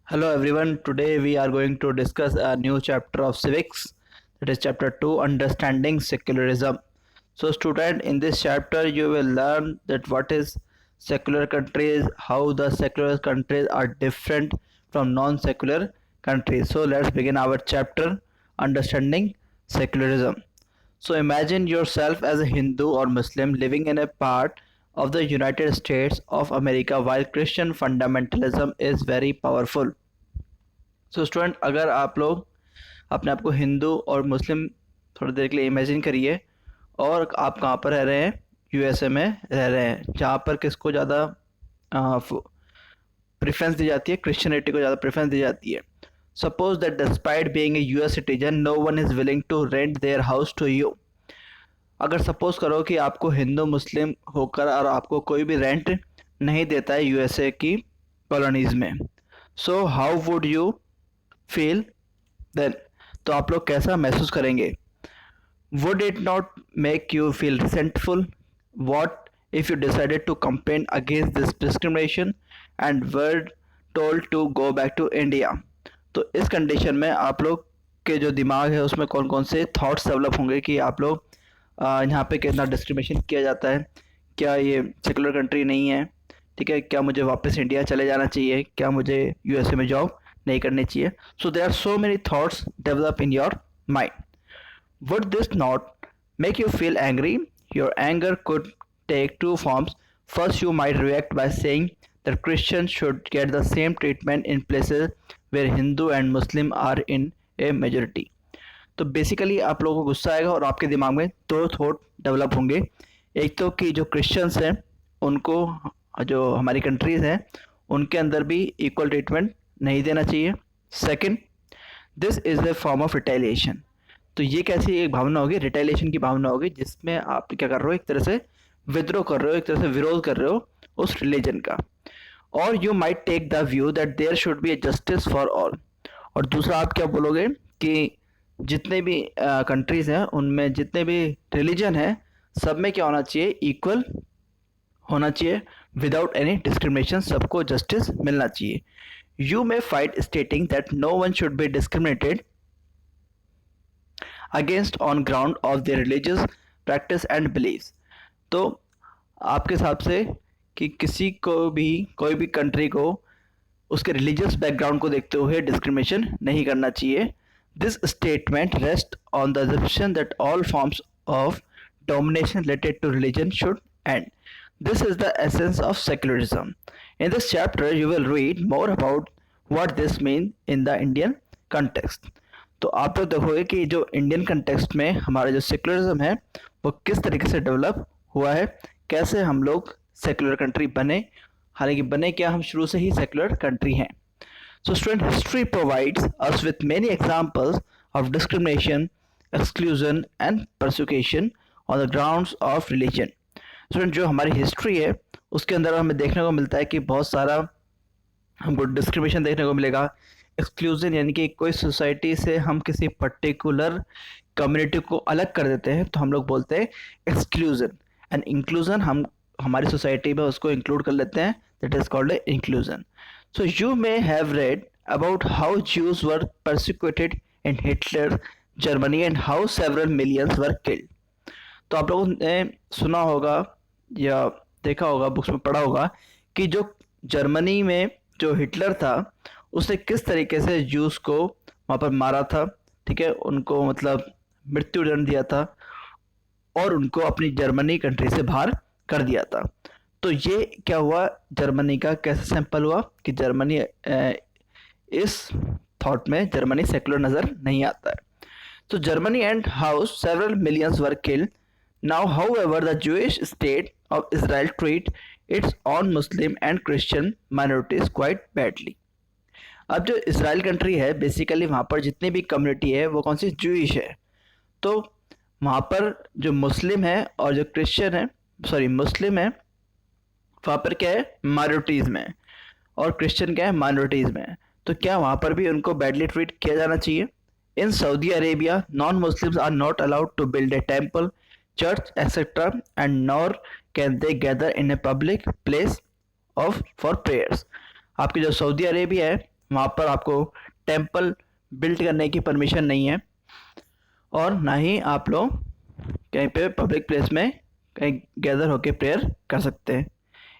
Hello everyone, today we are going to discuss a new chapter of civics, that is chapter 2, understanding secularism. So student, in this chapter you will learn that what is secular countries, how the secular countries are different from non-secular countries. So let's begin our chapter, understanding secularism. So imagine yourself as a Hindu or Muslim living in a part of the United States of America while Christian fundamentalism is very powerful. So student, अगर आप लोग अपने आप को हिंदू और मुस्लिम थोड़ी देर के लिए इमेजिन करिए और आप कहाँ पर रह रहे हैं, यूएसए में रह रहे हैं, जहाँ पर किसको ज़्यादा प्रेफरेंस दी जाती है, क्रिश्चियनिटी को ज़्यादा प्रेफरेंस दी जाती है. Suppose that despite being a US citizen no one is willing to rent their house to you. अगर सपोज करो कि आपको हिंदू मुस्लिम होकर और आपको कोई भी रेंट नहीं देता है यूएसए की कॉलोनीज़ में, so how would you feel then? तो आप लोग कैसा महसूस करेंगे? Would it not make you feel resentful? What if you decided to campaign against this discrimination and were told to go back to India? तो इस condition में आप लोग के जो दिमाग है उसमें कौन कौन से थॉट्स डेवलप होंगे कि आप लोग यहाँ पे कितना डिस्क्रिमिनेशन किया जाता है, क्या ये सेकुलर कंट्री नहीं है, ठीक है, क्या मुझे वापस इंडिया चले जाना चाहिए, क्या मुझे यूएसए में जॉब नहीं करनी चाहिए? So there are so many thoughts develop in your mind. Would this not make you feel angry? Your anger could take two forms. First you might react by saying that Christians should get the same treatment in places where Hindu and Muslim are in a majority. तो basically आप लोगों को गुस्सा आएगा और आपके दिमाग में दो थॉट डेवलप होंगे. एक तो कि जो क्रिश्चियंस हैं उनको, जो हमारी कंट्रीज़ हैं उनके अंदर भी इक्वल ट्रीटमेंट नहीं देना चाहिए. Second, this is a form of retaliation. तो ये कैसी एक भावना होगी? रिटेलिएशन की भावना होगी, जिसमें आप क्या कर रहे हो, एक तरह से विद्रोह कर रहे हो, एक तरह से विरोध कर रहे हो उस रिलीजन का. और you might take the view that there should be a justice for all. और दूसरा आप क्या बोलोगे कि जितने भी कंट्रीज़ हैं उनमें जितने भी रिलीजन हैं सब में क्या होना चाहिए, इक्वल होना चाहिए, विदाउट एनी डिस्क्रिमिनेशन, सबको जस्टिस मिलना चाहिए. You may fight stating that no one should be discriminated against on ground of their religious practice and beliefs. तो आपके हिसाब से कि किसी को भी, कोई भी कंट्री को उसके रिलीजियस बैकग्राउंड को देखते हुए डिस्क्रिमिनेशन नहीं करना चाहिए. This statement rest on the assumption that all forms of domination related to religion should end. This is the essence of secularism. In this chapter, you will read more about what this means in the Indian context. तो आप लोग देखोगे कि जो Indian context में हमारा जो secularism है वो किस तरीके से डेवलप हुआ है, कैसे हम लोग सेकुलर कंट्री बने, हालांकि बने क्या, हम शुरू से ही सेकुलर कंट्री हैं. So student, history provides us with many examples of discrimination, exclusion and persecution on the grounds of religion. Student, जो हमारी हिस्ट्री है उसके अंदर हमें देखने को मिलता है कि बहुत सारा हमको डिस्क्रिमिनेशन देखने को मिलेगा. एक्सक्लूजन यानी कि कोई सोसाइटी से हम किसी पर्टिकुलर कम्युनिटी को अलग कर देते हैं तो हम लोग बोलते हैं एक्सक्लूजन. एंड इंक्लूजन, हम हमारी सोसाइटी में उसको इंक्लूड कर लेते हैं, that is called a inclusion. So you may have read about how Jews were persecuted in Hitler Germany and how several millions were killed. तो आप लोगों ने सुना होगा या देखा होगा, बुक्स में पढ़ा होगा कि जो जर्मनी में जो हिटलर था उसने किस तरीके से जूस को वहाँ पर मारा था, ठीक है, उनको मतलब मृत्युदंड दिया था और उनको अपनी जर्मनी कंट्री से बाहर कर दिया था. तो ये क्या हुआ, जर्मनी का कैसे सैंपल हुआ कि जर्मनी इस थॉट में जर्मनी सेकुलर नज़र नहीं आता है. तो Germany and house several millions were killed. Now, however, the Jewish state of Israel treat its own Muslim and Christian minorities quite badly. अब जो इसराइल कंट्री है बेसिकली वहाँ पर जितनी भी कम्युनिटी है वो कौन सी, ज्यूइश है. तो वहाँ पर जो मुस्लिम है और जो क्रिश्चियन है, सॉरी मुस्लिम है, वहाँ पर क्या है, माइनॉरिटीज़ में, और क्रिश्चियन क्या है, माइनॉरिटीज़ में. तो क्या वहाँ पर भी उनको बैडली ट्रीट किया जाना चाहिए? In Saudi Arabia non Muslims are not allowed to build a temple, church, etc., and nor can they gather in a public place of for prayers. आपकी जो सऊदी अरेबिया है वहाँ पर आपको टेम्पल बिल्ड करने की परमिशन नहीं है, और ना ही आप लोग कहीं पे पब्लिक प्लेस में कहीं गैदर होकर प्रेयर कर सकते हैं।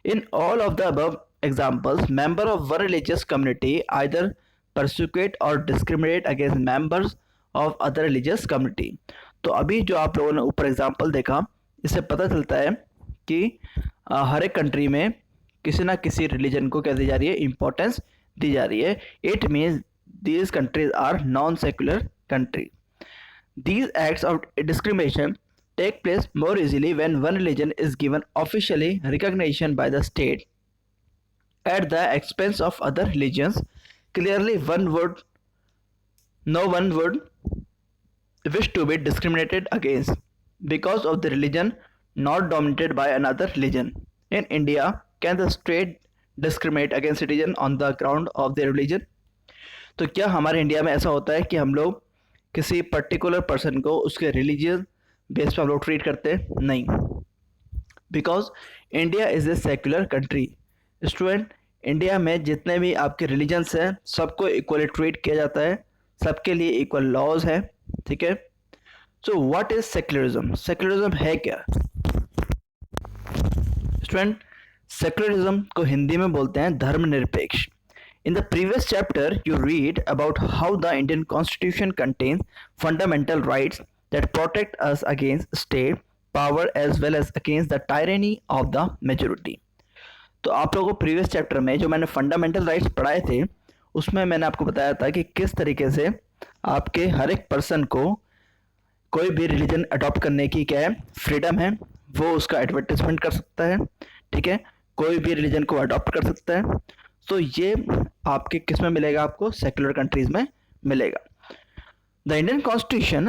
In all of the above examples, member of one religious community either persecute और discriminate against members of other religious community. तो अभी जो आप लोगों ने ऊपर एग्जाम्पल देखा, इससे पता चलता है कि हर एक कंट्री में किसी ना किसी रिलीजन को क्या दी जा रही है, इंपॉर्टेंस दी जा रही है। It means these countries are non secular country. These acts of discrimination take place more easily when one religion is given officially recognition by the state at the expense of other religions. Clearly, no one would wish to be discriminated against because of the religion not dominated by another religion. In India, can the state discriminate against citizen on the ground of their religion? तो क्या हमारे India में ऐसा होता है कि हम लोग किसी पर्टिकुलर पर्सन को उसके रिलीजियस बेस पर हम लोग ट्रीट करते हैं? नहीं, because India is a secular country. Student, India में जितने भी आपके रिलीजन्स हैं सबको इक्वली ट्रीट किया जाता है, सबके लिए इक्वल लॉज हैं, ठीक है। So what is secularism? Secularism है क्या? स्टूडेंट, सेक्युलरिज्म को हिंदी में बोलते हैं धर्मनिरपेक्ष। In the previous chapter, you read about how the Indian Constitution contains fundamental rights that protect us against state power as well as against the tyranny of the majority. तो आप लोगों को previous chapter में जो मैंने fundamental rights पढ़ाए थे, उसमें मैंने आपको बताया था कि किस तरीके से आपके हर एक पर्सन को कोई भी रिलीजन अडॉप्ट करने की क्या है, फ्रीडम है, वो उसका एडवर्टाइजमेंट कर सकता है, ठीक है, कोई भी रिलीजन को अडॉप्ट कर सकता है। तो ये आपके किस में मिलेगा? आपको सेक्युलर कंट्रीज में मिलेगा। The Indian constitution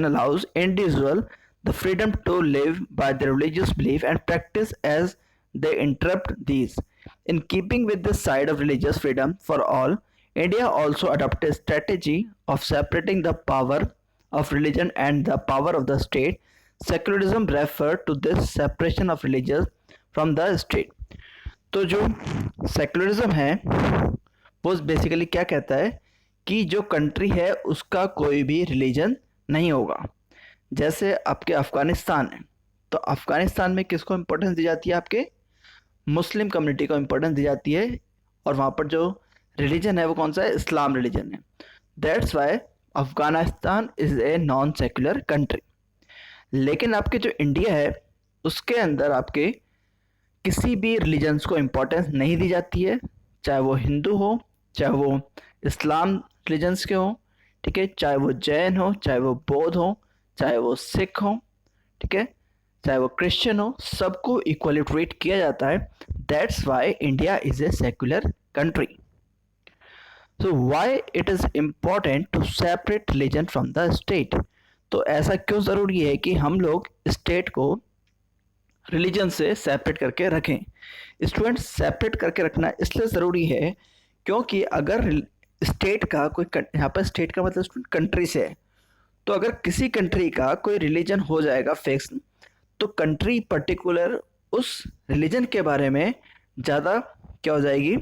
allows individual the freedom to live by the religious belief and practice as they interpret these. In keeping with the side of religious freedom for all, India also adopted a strategy of separating the power of religion and the power of the state. Secularism referred to this separation of religious from the state. तो जो secularism है वो basically क्या कहता है कि जो country है उसका कोई भी रिलीजन नहीं होगा। जैसे आपके अफ़गानिस्तान है, तो अफ़गानिस्तान में किसको इम्पोर्टेंस दी जाती है? आपके मुस्लिम कम्युनिटी को इम्पोर्टेंस दी जाती है, और वहाँ पर जो रिलीजन है वो कौन सा है? इस्लाम रिलीजन है। That's why Afghanistan is a non secular country. लेकिन आपके जो इंडिया है उसके अंदर आपके किसी भी रिलीजन्स को इम्पोर्टेंस नहीं दी जाती है, चाहे वो हिंदू हो, चाहे वो इस्लाम रिलीजन्स के हो, ठीक है, चाहे वो जैन हो, चाहे वो बौद्ध हो, चाहे वो सिख हो, ठीक है, चाहे वो क्रिश्चियन हो, सबको इक्वली ट्रीट किया जाता है। That's why India is a secular country. So why it is important to separate religion from the state? तो ऐसा क्यों ज़रूरी है कि हम लोग स्टेट को रिलीजन से सेपरेट करके रखें? स्टूडेंट, सेपरेट करके रखना इसलिए ज़रूरी है क्योंकि अगर स्टेट का कोई, यहाँ पर स्टेट का मतलब स्टूडेंट कंट्री से है, तो अगर किसी कंट्री का कोई रिलीजन हो जाएगा फिक्स, तो कंट्री पर्टिकुलर उस रिलीजन के बारे में ज़्यादा क्या हो जाएगी,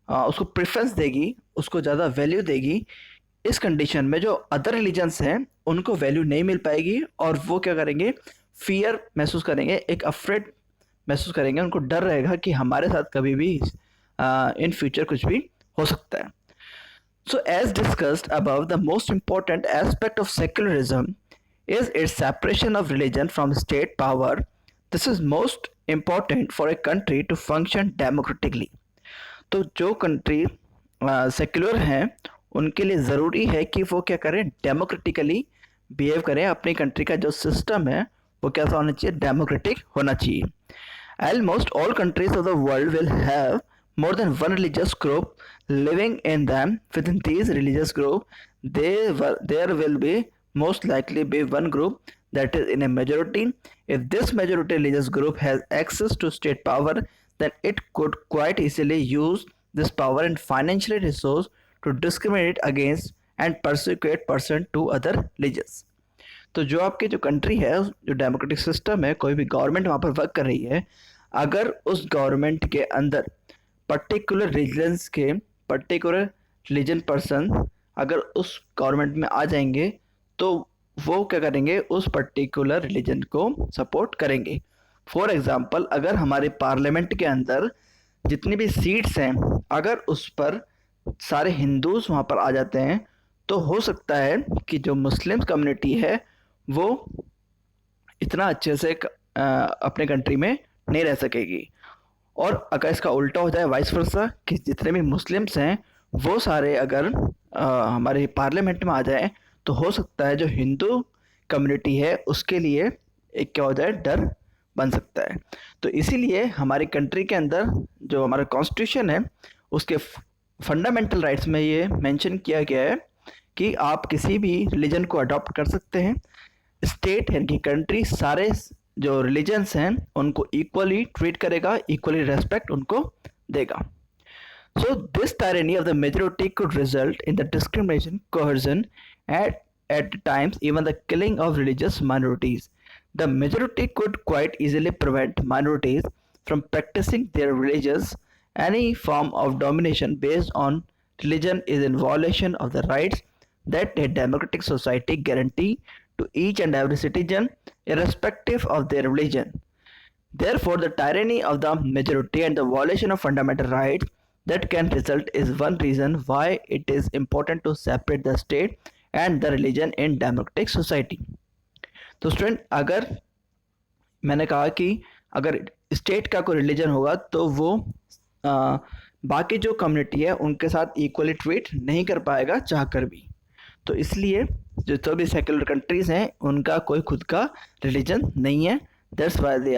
उसको प्रेफरेंस देगी, उसको ज़्यादा वैल्यू देगी। इस कंडीशन में जो अदर रिलीजन्स हैं उनको वैल्यू नहीं मिल पाएगी, और वो क्या करेंगे? फियर महसूस करेंगे, एक अफ्रेड महसूस करेंगे, उनको डर रहेगा कि हमारे साथ कभी भी इन फ्यूचर कुछ भी हो सकता है। So as discussed above, the most important aspect of secularism is its separation of religion from state power. This is most important for a country to function democratically. तो जो कंट्री सेक्युलर हैं उनके लिए ज़रूरी है कि वो क्या करें? डेमोक्रेटिकली बिहेव करें। अपनी कंट्री का जो सिस्टम है वो कैसा होना चाहिए? डेमोक्रेटिक होना चाहिए। Almost all countries of the world will have more than one religious group living in them. Within these religious group, there will be most likely be one group that is in a majority. If this majority religious group has access to state power, then it could quite easily use this power and financial resource to discriminate against and persecute person to other religions. तो जो आपकी जो country है, जो democratic system है, कोई भी government वहाँ पर वर्क कर रही है, अगर उस गवर्नमेंट के अंदर पर्टिकुलर रिलीजन्स के पर्टिकुलर रिलीजन पर्सन अगर उस गवर्नमेंट में आ जाएंगे तो वो क्या करेंगे, उस पर्टिकुलर रिलीजन को सपोर्ट करेंगे। फॉर एग्जांपल, अगर हमारे पार्लियामेंट के अंदर जितनी भी सीट्स हैं अगर उस पर सारे हिंदूज वहाँ पर आ जाते हैं तो हो सकता है कि जो मुस्लिम कम्युनिटी है वो इतना अच्छे से अपने कंट्री में नहीं रह सकेगी। और अगर इसका उल्टा हो जाए वाइस वर्सा कि जितने भी मुस्लिम्स हैं वो सारे अगर हमारे पार्लियामेंट में आ जाए तो हो सकता है जो हिंदू कम्युनिटी है उसके लिए एक क्या हो जाए, डर बन सकता है। तो इसीलिए हमारी कंट्री के अंदर जो हमारा कॉन्स्टिट्यूशन है उसके फंडामेंटल राइट्स में ये मेंशन किया गया है कि आप किसी भी रिलीजन को अडॉप्ट कर सकते हैं। स्टेट यानी कि कंट्री सारे जो रिलीजन्स हैं उनको इक्वली ट्रीट करेगा, इक्वली रेस्पेक्ट उनको देगा। So this tyranny of the majority could result in the discrimination, coercion, at times even the killing of religious minorities. The majority could quite easily prevent minorities from practicing their religions. Any form of domination based on religion is in violation of the rights that a democratic society guarantee to each and every citizen, irrespective of their religion. Therefore, the tyranny of the majority and the violation of fundamental rights that can result is one reason why it is important to separate the state and the religion in democratic society. तो student, अगर मैंने कहा कि अगर state का कोई religion होगा तो वो बाकी जो कम्युनिटी है उनके साथ इक्वली ट्रीट नहीं कर पाएगा चाहकर भी। तो इसलिए जो भी सेक्युलर कंट्रीज हैं उनका कोई खुद का रिलीजन नहीं है। That's why they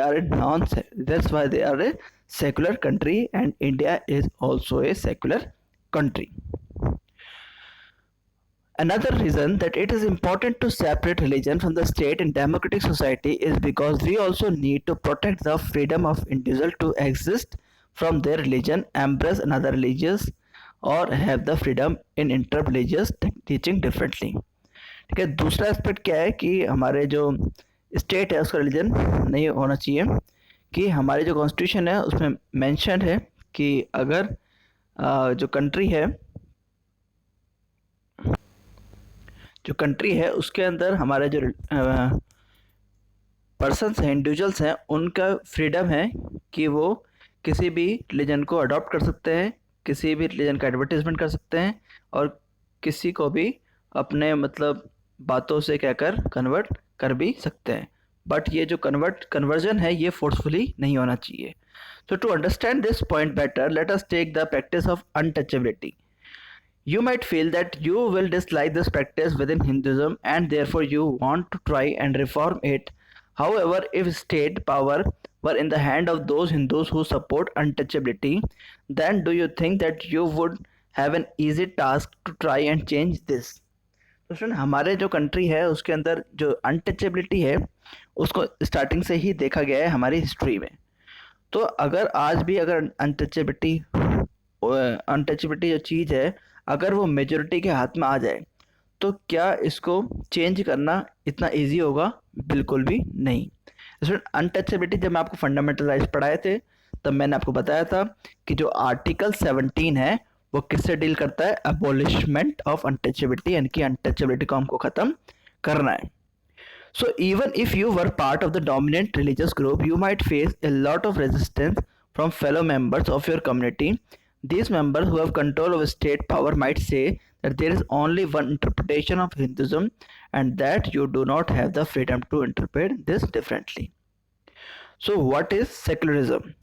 are a secular country, and India is also a secular country. Another reason that it is important to separate religion from the state in democratic society is because we also need to protect the freedom of individual to exist from their religion, embrace another religious, or have the freedom in interreligious teaching differently. ठीक है, दूसरा aspect क्या है कि हमारे जो state है उसका रिलीजन नहीं होना चाहिए, कि हमारी जो कॉन्स्टिट्यूशन है उसमें मेंशन है कि अगर जो कंट्री है उसके अंदर हमारे जो पर्सन्स हैं, इंडिविजुअल्स हैं, उनका फ्रीडम है कि वो किसी भी रिलीजन को अडॉप्ट कर सकते हैं, किसी भी रिलीजन का एडवर्टीजमेंट कर सकते हैं और किसी को भी अपने मतलब बातों से कहकर कन्वर्ट कर भी सकते हैं। बट ये जो कन्वर्जन है ये फोर्सफुली नहीं होना चाहिए। So to understand this point better, let us take the practice of untouchability. You might feel that you will dislike this practice within Hinduism and therefore you want to try and reform it. However, if state power were in the hand of those Hindus who support untouchability, then do you think that you would have an easy task to try and change this? तो सुन, हमारे जो country है उसके अंदर जो untouchability है उसको starting से ही देखा गया है हमारी हिस्ट्री में। तो अगर आज भी अगर अनटचेबिलिटी जो चीज़ है अगर वो मेजॉरिटी के हाथ में आ जाए तो क्या इसको चेंज करना इतना इजी होगा? बिल्कुल भी नहीं। अनटचेबिलिटी जब मैं आपको फंडामेंटल राइट्स पढ़ाए थे तब मैंने आपको बताया था कि जो आर्टिकल 17 है वो किससे डील करता है? अबॉलिशमेंट ऑफ अनटचेबिलिटी, यानी कि अनटचेबिलिटी को हमको ख़त्म करना है। So even if you were part of the dominant religious group, you might face a lot of resistance from fellow members of your community. These members who have control over state power might say that there is only one interpretation of Hinduism and that you do not have the freedom to interpret this differently. So what is secularism?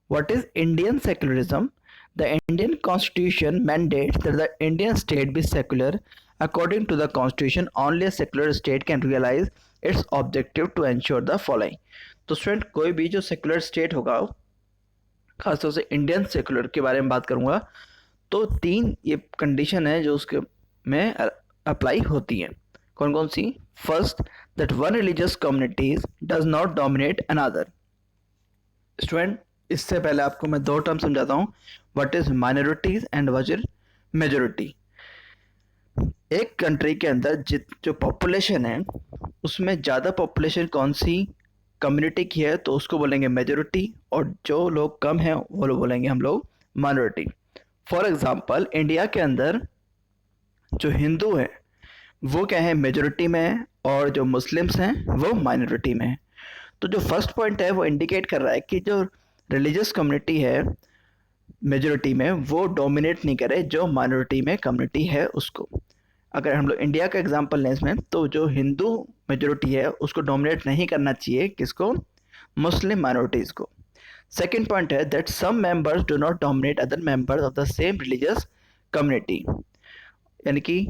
What is Indian secularism? The Indian constitution mandates that the Indian state be secular. According to the constitution, only a secular state can realize its objective to ensure the following. तो student, कोई भी जो secular state होगा, खासतौर से Indian secular के बारे में बात करूँगा, तो 3 ये कंडीशन है जो उसके में अप्लाई होती हैं। कौन कौन सी? First, that one religious communities does not dominate another. Student, इससे पहले आपको मैं 2 टर्म समझाता हूँ, what is minorities and what is majority. एक कंट्री के अंदर जो पॉपुलेशन है उसमें ज़्यादा पॉपुलेशन कौन सी कम्युनिटी की है तो उसको बोलेंगे मेजॉरिटी, और जो लोग कम हैं वो लोग बोलेंगे हम लोग माइनॉरिटी। फॉर एग्जांपल इंडिया के अंदर जो हिंदू है वो क्या है, मेजोरिटी में है, और जो मुस्लिम्स हैं वो माइनॉरिटी में है। तो जो फर्स्ट पॉइंट है वो इंडिकेट कर रहा है कि जो रिलीजियस कम्युनिटी है मेजोरिटी में वो डोमिनेट नहीं करे जो माइनॉरिटी में कम्युनिटी है उसको। अगर हम लोग इंडिया का एग्जांपल लें इसमें, तो जो हिंदू मेजोरिटी है उसको डोमिनेट नहीं करना चाहिए, किसको, मुस्लिम माइनॉरिटीज़ को। सेकेंड पॉइंट है that some members do not dominate other members of the same religious community, यानी कि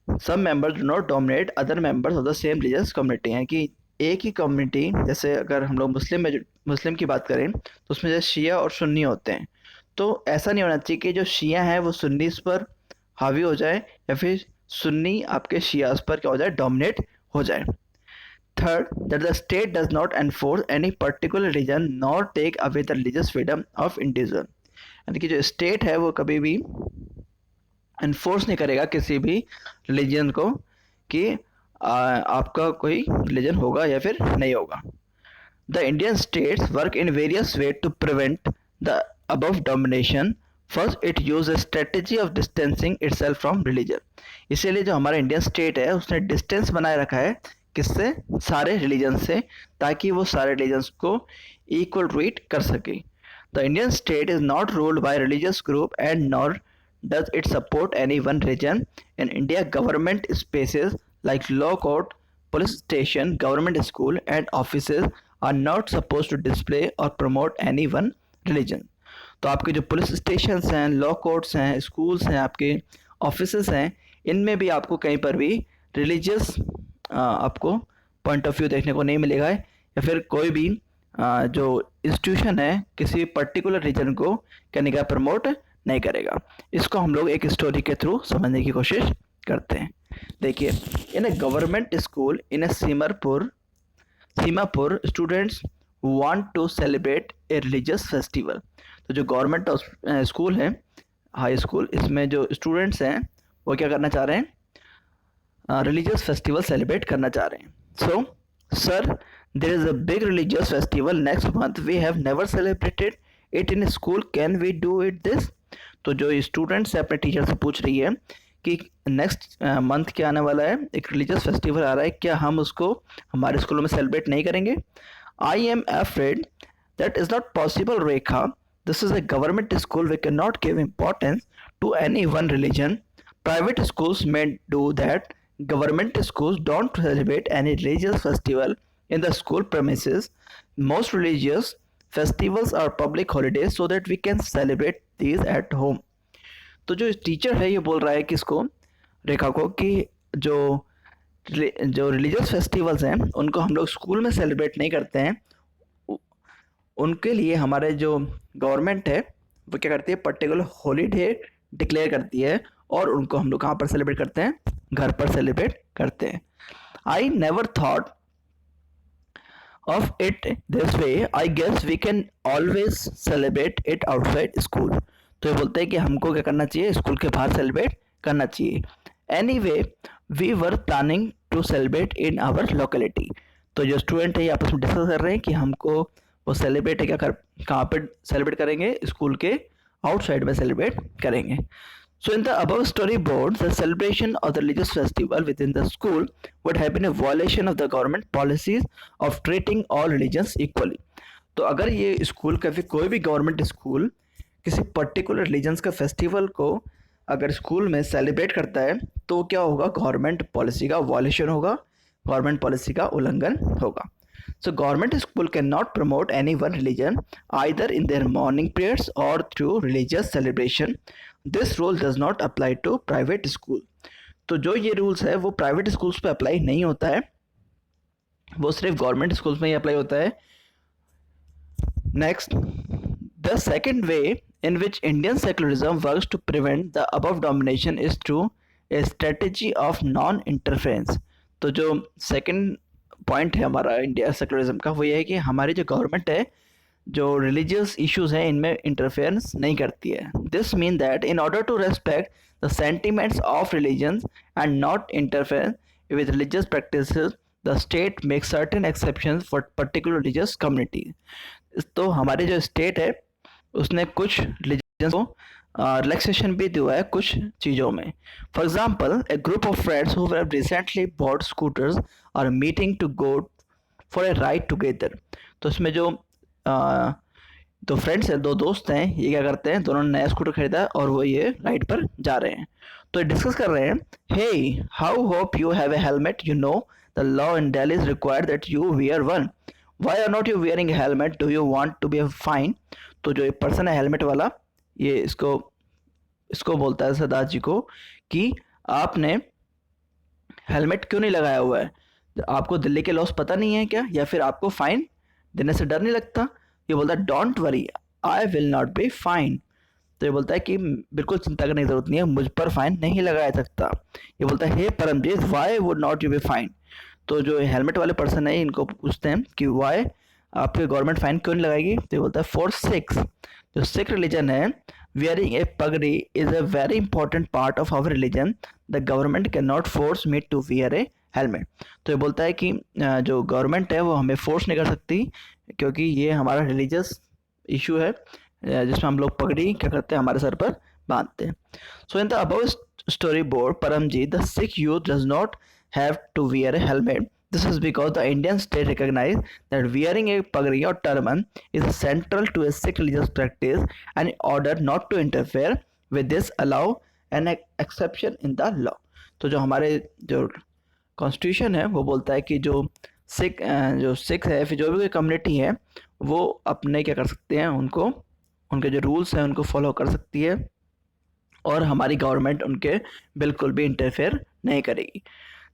some members do not dominate other members of the same religious community, यानी कि एक ही कम्युनिटी, जैसे अगर हम लोग मुस्लिम की बात करें तो उसमें जैसे शिया और सुन्नी होते हैं, तो ऐसा नहीं होना चाहिए कि जो शिया हैं वो सुन्नीस पर हावी हो जाए या फिर सुन्नी आपके शियास पर क्या हो जाए, डोमिनेट हो जाए। Third, that the state does not enforce any particular religion nor take away the religious freedom of individual, यानी कि जो स्टेट है वो कभी भी एनफोर्स नहीं करेगा किसी भी रिलीजन को कि आपका कोई रिलीजन होगा या फिर नहीं होगा। The Indian states work in various way to prevent the above domination. First, it uses strategy of distancing itself from religion. इसीलिए जो हमारा इंडियन स्टेट है उसने डिस्टेंस बनाए रखा है किससे, सारे रिलीजन से, ताकि वो सारे रिलीजन्स को इक्वल ट्रीट कर सके। The Indian state is not ruled by religious group and nor does it support any one region. In India, government spaces like law court, police station, government school and offices are not supposed to display or promote any one religion. तो आपके जो police station हैं, law courts हैं, schools हैं, आपके office हैं, इनमें भी आपको कहीं पर भी रिलीजियस आपको पॉइंट ऑफ व्यू देखने को नहीं मिलेगा, या फिर कोई भी जो इंस्टीट्यूशन है किसी पर्टिकुलर रीजन को कहने का प्रमोट नहीं करेगा। इसको हम लोग एक स्टोरी के थ्रू समझने की कोशिश करते हैं। देखिए, in a government school in a Seemapur students want to celebrate a religious festival. तो जो गवर्नमेंट स्कूल है, हाई स्कूल, इसमें जो स्टूडेंट्स हैं वो क्या करना चाह रहे हैं, रिलीजियस फेस्टिवल सेलिब्रेट करना चाह रहे हैं। So sir, there is a big religious festival next month, we have never celebrated it in school, can we do it this. तो जो स्टूडेंट्स है अपने टीचर से पूछ रही है कि नेक्स्ट मंथ क्या आने वाला है, एक रिलीजियस फेस्टिवल आ रहा है, क्या हम उसको हमारे स्कूलों में सेलिब्रेट नहीं करेंगे। I am afraid that is not possible Rekha, this is a government school, we can not give importance to any one religion, private schools may do that, government schools don't celebrate any religious festival in the school premises, most religious festivals are public holidays so that we can celebrate these at home. तो जो teacher है ये बोल रहा है किसको, रेखा को, कि जो रिलीजियस फेस्टिवल्स हैं उनको हम लोग स्कूल में सेलिब्रेट नहीं करते हैं, उनके लिए हमारे जो गवर्नमेंट है वो क्या करती है, पर्टिकुलर हॉलीडे डिक्लेयर करती है, और उनको हम लोग कहाँ पर सेलिब्रेट करते हैं, घर पर सेलिब्रेट करते हैं। I never thought of it this way, I guess we can always celebrate it outside school. तो ये बोलते हैं कि हमको क्या करना चाहिए, स्कूल के बाहर सेलिब्रेट करना चाहिए। Anyway we were planning to celebrate in our locality. तो जो स्टूडेंट है ये आपस में डिस्कस कर रहे हैं कि हमको वो सेलिब्रेट है कहाँ पर सेलिब्रेट करेंगे, स्कूल के आउटसाइड में सेलिब्रेट करेंगे। So in the above storyboard, the celebration of the religious festival within the school would have been a violation of the government policies of treating all religions equally. तो अगर ये school का फिर कोई भी government school किसी particular religions का festival को अगर स्कूल में सेलिब्रेट करता है तो क्या होगा, गवर्नमेंट पॉलिसी का वायलेशन होगा, गवर्नमेंट पॉलिसी का उल्लंघन होगा। So government school cannot promote any one religion either in their morning prayers or through religious celebration. This rule does not apply to private school. तो जो ये रूल्स है वो प्राइवेट स्कूल्स पे अप्लाई नहीं होता है, वो सिर्फ गवर्नमेंट स्कूल्स में ही अप्लाई होता है। Next, the second way in which Indian secularism works to prevent the above domination is through a strategy of non-interference. तो जो सेकेंड पॉइंट है हमारा इंडिया सेकुलरिज्म का वो ये है कि हमारी जो गवर्नमेंट है जो रिलीजियस इश्यूज हैं इनमें इंटरफेरेंस नहीं करती है। This mean that in order to respect the sentiments of religions and not interfere with religious practices, the state make certain exceptions for particular religious community. तो हमारे जो स्टेट है उसने कुछ को रिलैक्सेशन भी दिया है कुछ चीज़ों में. For example, a group of friends who have recently bought scooters are meeting to go for a ride together. तो इसमें जो दो फ्रेंड्स हैं, दो दोस्त हैं, ये क्या करते हैं, दोनों ने नया स्कूटर खरीदा है और वो ये राइड पर जा रहे हैं. तो डिस्कस कर रहे हैं, hey how hope you have a helmet, you know the law in Delhi is required that you wear one, why are not you wearing helmet, do you want to be a fine. तो जो ये person है helmet वाला, ये इसको बोलता है सरदार जी को कि आपने हेलमेट क्यों नहीं लगाया हुआ है, आपको दिल्ली के लॉस पता नहीं है क्या, या फिर आपको फाइन देने से डर नहीं लगता. ये बोलता है don't worry, I will not be fine. तो ये बोलता है कि बिल्कुल चिंता करने की जरूरत नहीं है, मुझ पर फाइन नहीं लगाया सकता. ये बोलता है hey Paramjit, why would not you be fine. तो जो हेलमेट वाले पर्सन है इनको पूछते हैं कि व्हाई आपके गवर्नमेंट फाइन क्यों नहीं लगाएगी. तो ये बोलता है फॉर सिक्स, जो सिख रिलीजन है, wearing a pagdi is a very important part of our religion, the government cannot force me to wear a helmet. तो ये बोलता है कि जो गवर्नमेंट है वो हमें फोर्स नहीं कर सकती क्योंकि ये हमारा रिलीजियस इशू है जिसमें हम लोग पगड़ी क्या करते हैं हमारे सर पर बांधते हैं. So in the above story board Paramjit, the Sikh youth does not have to wear a helmet. This is because the Indian state recognized that wearing a pagri or turban is central to a Sikh religious practice, and in order not to interfere with this, allow an exception in the law. तो जो हमारे जो constitution है वो बोलता है कि जो सिख है, फिर जो भी कोई कम्युनिटी है, वो अपने क्या कर सकते हैं, उनको उनके जो रूल्स हैं उनको फॉलो कर सकती है और हमारी गवर्नमेंट उनके बिल्कुल भी इंटरफेयर नहीं करेगी.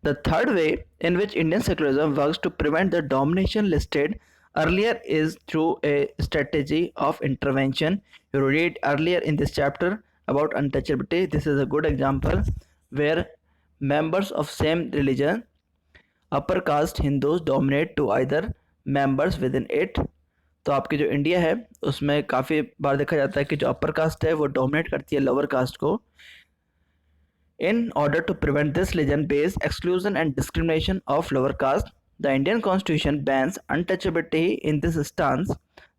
The third way in which Indian secularism works to prevent the domination listed earlier is through a strategy of intervention. You read earlier in this chapter about untouchability. This is a good example where members of same religion, upper caste Hindus, dominate to either members within it. तो आपकी जो India है उसमें काफ़ी बार देखा जाता है कि जो अपर कास्ट है वो डोमिनेट करती है लोअर कास्ट को. In order to prevent this religion-based exclusion and discrimination of lower caste, the Indian Constitution bans untouchability. In this stance,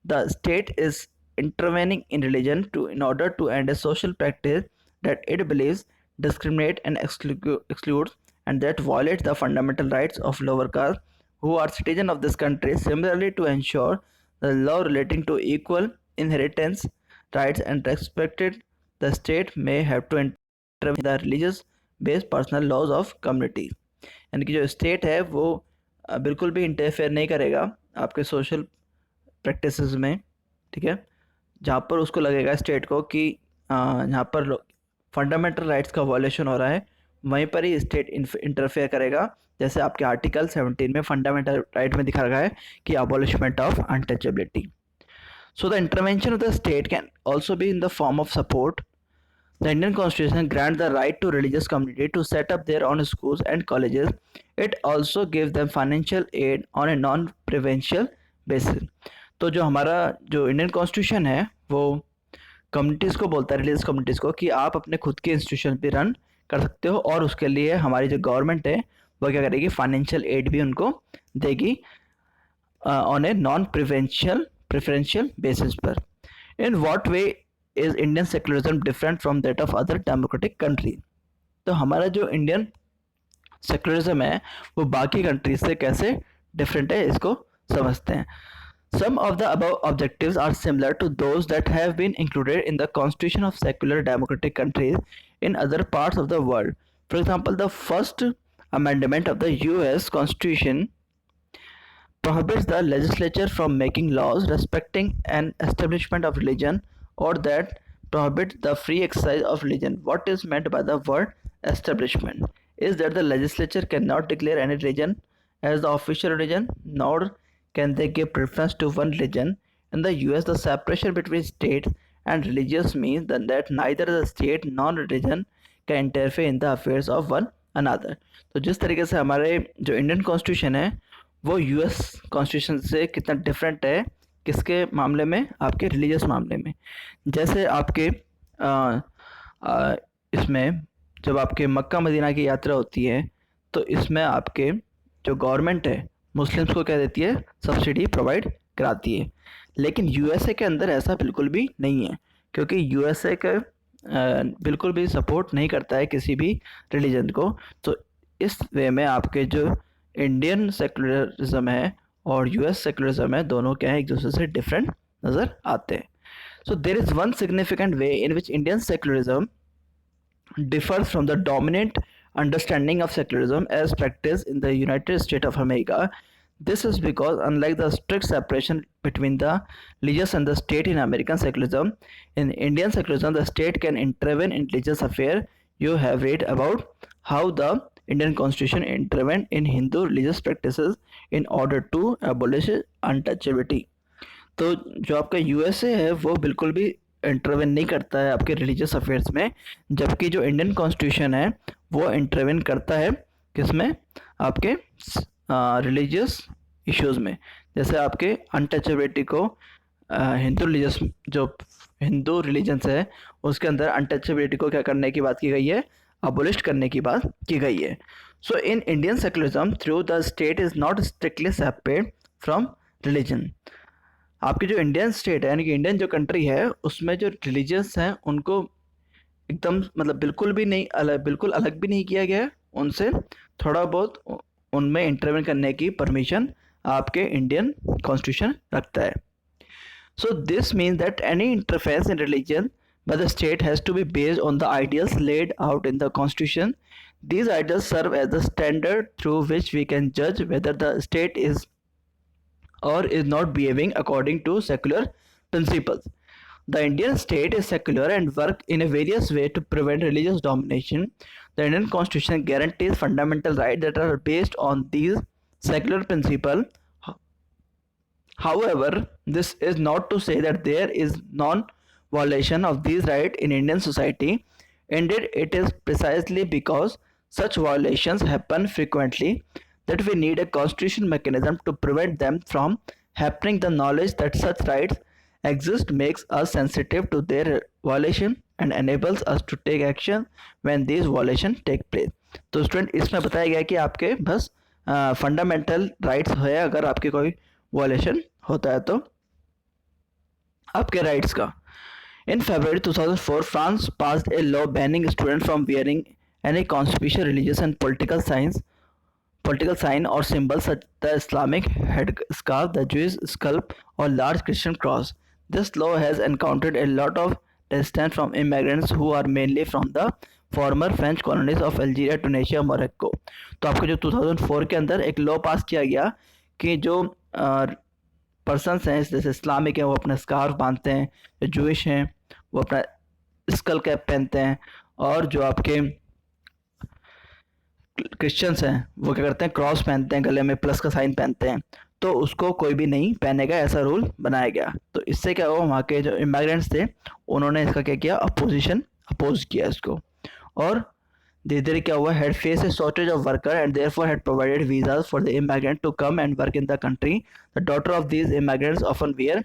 the state is intervening in religion in order to end a social practice that it believes discriminate and excludes and that violates the fundamental rights of lower caste who are citizens of this country. Similarly, to ensure the law relating to equal inheritance rights and respected, the state may have to the religious based personal laws of community. यानी कि जो state है वो बिल्कुल भी interfere नहीं करेगा आपके सोशल प्रैक्टिसेस में, ठीक है, जहाँ पर उसको लगेगा स्टेट को कि यहाँ पर फंडामेंटल राइट्स का वायलेशन हो रहा है, वहीं पर ही स्टेट इंटरफेयर करेगा. जैसे आपके आर्टिकल 17 में फंडामेंटल राइट में दिखा रखा है कि abolishment of untouchability. So the intervention of the state can also be in the form of support. The Indian Constitution grants the right to religious community to set up their own schools and colleges. It also gives them financial aid on a non-provincial basis. तो जो हमारा जो Indian constitution है वो communities को बोलता है, religious communities को, कि आप अपने खुद के इंस्टीट्यूशन भी रन कर सकते हो और उसके लिए हमारी जो गवर्नमेंट है वो क्या करेगी, फाइनेंशियल एड भी उनको देगी on a non preferential basis पर. In what way is Indian secularism different from that of other democratic countries? तो हमारा जो इंडियन सेकुलरिज्म है वो बाकी कंट्रीज से कैसे डिफरेंट है इसको समझते हैं. Some of the above objectives are similar to those that have been included in the constitution of secular democratic countries in other parts of the world. For example, the first amendment of the US Constitution prohibits the legislature from making laws respecting an establishment of religion or that prohibits the free exercise of religion. What is meant by the word establishment is that the legislature cannot declare any religion as the official religion, nor can they give preference to one religion. In the US, the separation between state and religious means that neither the state nor religion can interfere in the affairs of one another. तो जिस तरीके से हमारे जो Indian constitution है वो US constitution से कितना डिफरेंट है, किसके मामले में, आपके रिलीजियस मामले में. जैसे आपके इसमें जब आपके मक्का मदीना की यात्रा होती है तो इसमें आपके जो गवर्नमेंट है मुस्लिम्स को क्या देती है, सब्सिडी प्रोवाइड कराती है. लेकिन यूएसए के अंदर ऐसा बिल्कुल भी नहीं है. क्योंकि यूएसए का बिल्कुल भी सपोर्ट नहीं करता है किसी भी रिलीजन को। तो इस वे में आपके जो इंडियन सेकुलरिज्म है और यूएस सेकुलरिज्म है, दोनों क्या है, एक दूसरे से डिफरेंट नज़र आते हैं। So there is one significant way in which Indian secularism differs from the dominant understanding of secularism as practiced in the United States of America. This is because, unlike the strict separation between the religious and the state in American secularism, in Indian secularism, the state can intervene in religious affairs. You have read about how the Indian Constitution intervened in Hindu religious practices in order to abolish untouchability. तो जो आपका USA है वो बिल्कुल भी intervene नहीं करता है आपके रिलीजियस अफेयर्स में, जबकि जो इंडियन कॉन्स्टिट्यूशन है वो इंटरवेन करता है किसमें, आपके रिलीजियस इश्यूज में। जैसे आपके अनटचेबिलिटी को हिंदू रिलीजियस जो हिंदू रिलीजन्स है उसके अंदर अनटचेबिलिटी को क्या करने की बात की गई है, अबोलिश करने की बात की गई है। So in Indian secularism through the state is not strictly separate from religion. आपकी जो इंडियन स्टेट है यानी कि इंडियन जो कंट्री है उसमें जो रिलीजियस हैं उनको एकदम मतलब बिल्कुल भी नहीं अलग, बिल्कुल अलग भी नहीं किया गया है उनसे, थोड़ा बहुत उनमें इंटरवेन करने की परमिशन आपके इंडियन कॉन्स्टिट्यूशन रखता है। So this means that any interference in religion by the state has to be based on the ideals laid out in the constitution. These ideals serve as the standard through which we can judge whether the state is or is not behaving according to secular principles. The Indian state is secular and work in a various way to prevent religious domination. The Indian constitution guarantees fundamental rights that are based on these secular principles. However, this is not to say that there is non-violation of these rights in Indian society. Indeed, it is precisely because such violations happen frequently that we need a constitutional mechanism to prevent them from happening. The knowledge that such rights exist makes us sensitive to their violation and enables us to take action when these violations take place. तो student इसमें बताया गया कि आपके बस fundamental rights है, अगर आपके कोई वायलेशन होता है तो आपके राइट्स का। In February 2004, France passed a law banning students from wearing any conspicuous religious and political sign or symbol such as the Islamic headscarf, the Jewish skull, or large Christian cross. This law has encountered a lot of resistance from immigrants who are mainly from the former French colonies of Algeria, Tunisia, Morocco. तो आपको जो 2004 के अंदर एक law पास किया गया कि जो पर्सनस हैं जैसे इस्लामिक हैं वो अपना स्कार्फ बांधते हैं, जो जूइश हैं वो अपना स्कल कैप पहनते हैं, और जो आपके क्रिश्चियंस हैं वो क्या करते हैं, क्रॉस पहनते हैं, गले में प्लस का साइन पहनते हैं। तो उसको कोई भी नहीं पहनेगा, ऐसा रूल बनाया गया। तो इससे क्या हुआ, वहाँ के जो इमिग्रेंट्स थे उन्होंने इसका क्या किया, अपोज किया इसको, और धीरे धीरे क्या हुआ, had faced a shortage of worker and therefore had provided visas for the immigrant to come and work in the country. The daughter of these immigrants often wear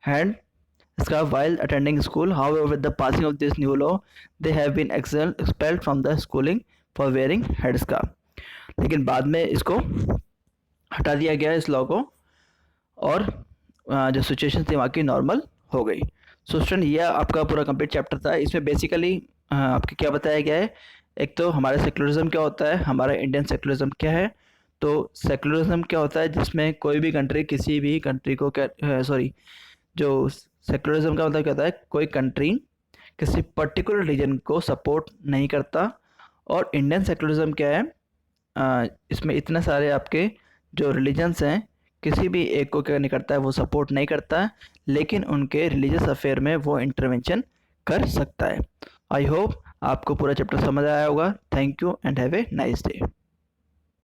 hand scarf while attending school. However, with the passing of this new law, they have been expelled from the schooling for wearing head scarf. लेकिन बाद में इसको हटा दिया गया इस law को, और जो सिचुएशन थी वहाँ की नॉर्मल हो गई। सो स्टूडेंट ये आपका पूरा कंप्लीट चैप्टर था। इसमें बेसिकली आपके क्या बताया गया है, एक तो हमारा सेकुलरिज्म क्या होता है, हमारा इंडियन सेकुलरिज्म क्या है। तो सेकुलरिज्म क्या होता है, जिसमें कोई भी कंट्री किसी भी कंट्री को जो सेकुलरिज्म का मतलब क्या होता है, कोई कंट्री किसी पर्टिकुलर रिलीजन को सपोर्ट नहीं करता। और इंडियन सेकुलरिज्म क्या है, इसमें इतने सारे आपके जो रिलीजन्स हैं किसी भी एक को क्या नहीं करता है, वो सपोर्ट नहीं करता, लेकिन उनके रिलीजियस अफेयर में वो इंटरवेंशन कर सकता है। आई होप आपको पूरा चैप्टर समझ आया होगा। Thank you and have a nice day.